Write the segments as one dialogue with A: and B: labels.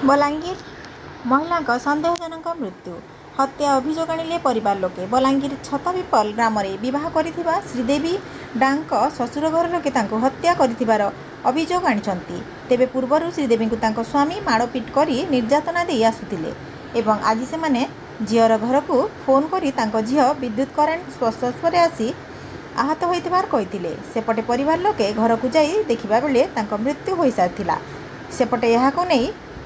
A: बलांगीर महिला सन्देहजनक मृत्यु हत्या अभियोग आनिले परिवार लोके। बलांगीर छतपिपल ग्राम बह कर श्रीदेवी डांग शशुर घर लोके हत्या कर अभियोग आनिछंती। तेबे पूर्वर श्रीदेवी को स्वामी माड़पिट कर निर्यातना दे आसुतिले एवं आज से माने झीर घर को फोन करी झील विद्युत करेन्ट स्पर्श आसी आहत होइतिबार कहिथिले। सेपटे परिवार लोके घर को जाई देखिबा बेले मृत्यु हो सारिथिला। सेपटे याहाको नै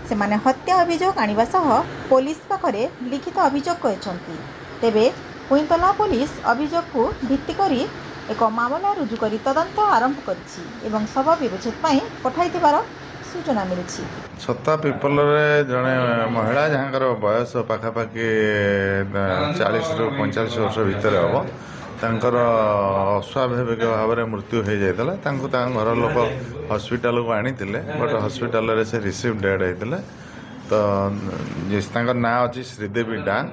A: सेमाने हत्या अभियोग आनिबा सह पुलिस पाखरे लिखित अभियोग करछंती। तेबे कुइंतला पुलिस अभियोग को भित्ति करी एक मामला रुजु करी तदंत आरंभ करछि एवं शव विच्छेद पई पठाइथिबार सूचना मिलछि।
B: छता पिपल रे जने महिला जहाँकर बयस पाखापाखि 40 रु 45 वर्ष भितर हम तांकर अस्वाभाविक भाव में मृत्यु हो जाता। घर लोक हॉस्पिटल को आनी बट हॉस्पिटल रे से रिसीव डेड होते। तो ना अच्छी श्रीदेवी डांग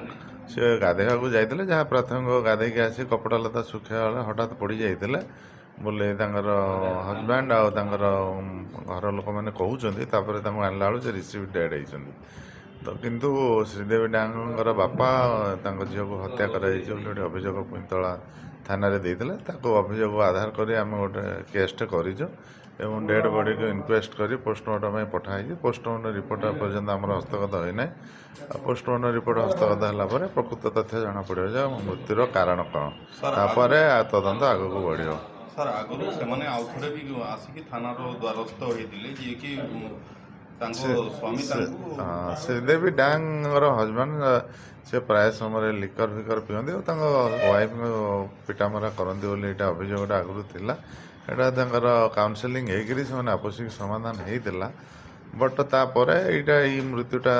B: से गाधेवा को जाते जहाँ प्राथमिक गाधे के आसी कपड़ा लता सुखा हठात पड़ जाते बोले हजबैंड आर घर लोक मैंने कहते आनला बेलू से रिसीव डेड होती। तो किंतु श्रीदेवी डांगर बापा झील को हत्या कर अभियोग पुईतला थाना रे देइतिले। ताको अभियोग आधार करी आम गोटे केसटे करिजो एवं डेड बॉडी को इनक्वेस्ट करी पोस्टमार्टम में पठाई। पोस्टमार्टम रिपोर्ट पर्यंत आम हस्तगत होना। पोस्टमार्टम रिपोर्ट हस्तगत है प्रकृत तथ्य जना पड़े जे मृत्युर कारण कौन तापर तदंत आग को बढ़।
C: सर आगु से भी आसिक थाना द्वारस्थ होते जी कि
B: श्रीदेवी डांगर हजबैंड से प्राय समय लिकर फिकर पिंदी और वाइफ पिटामरा करती बोली यहाँ अभियोग आगु था। काउनसेलिंग होकर आपसी समाधान होता बट तापर यहाँ मृत्युटा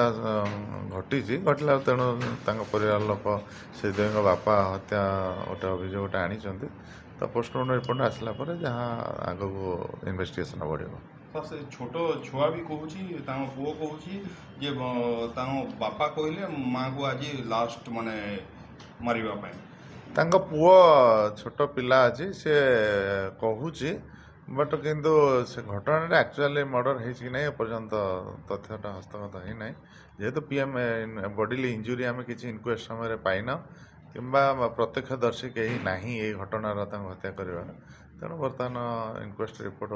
B: घटी घटला तेणु परिवार लोक श्रीदेवी बापा हत्या गोटे अभियोग आनी। तो पोस्टमार्टम रिपोर्ट आसला जहाँ आग को इन्वेस्टिगेशन बढ़।
C: से छोट छुआ भी कहूँ पुओ कहूँ बापा कहले माँ को आज लास्ट माने मारिबा
B: पुओ छोट पिला अच्छी से कहूँ बट किंतु से घटना एक्चुअली मर्डर है पर्यंत तथ्यटा हस्तगत ही ना। जेहेतु पीएम बॉडीली इंजुरी आम किसी इनक्वेस्ट समय पाइन कि प्रत्यक्षदर्शी कहीं ना ये घटनार हत्या करवा तेणु बर्तमान इनक्वेस्ट रिपोर्ट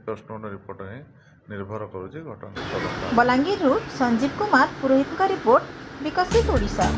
B: पोस्टमार्टम रिपोर्ट ही निर्भर करुँच घटना।
A: बलांगीर संजीव कुमार पुरोहित का रिपोर्ट विकसित ओडिशा।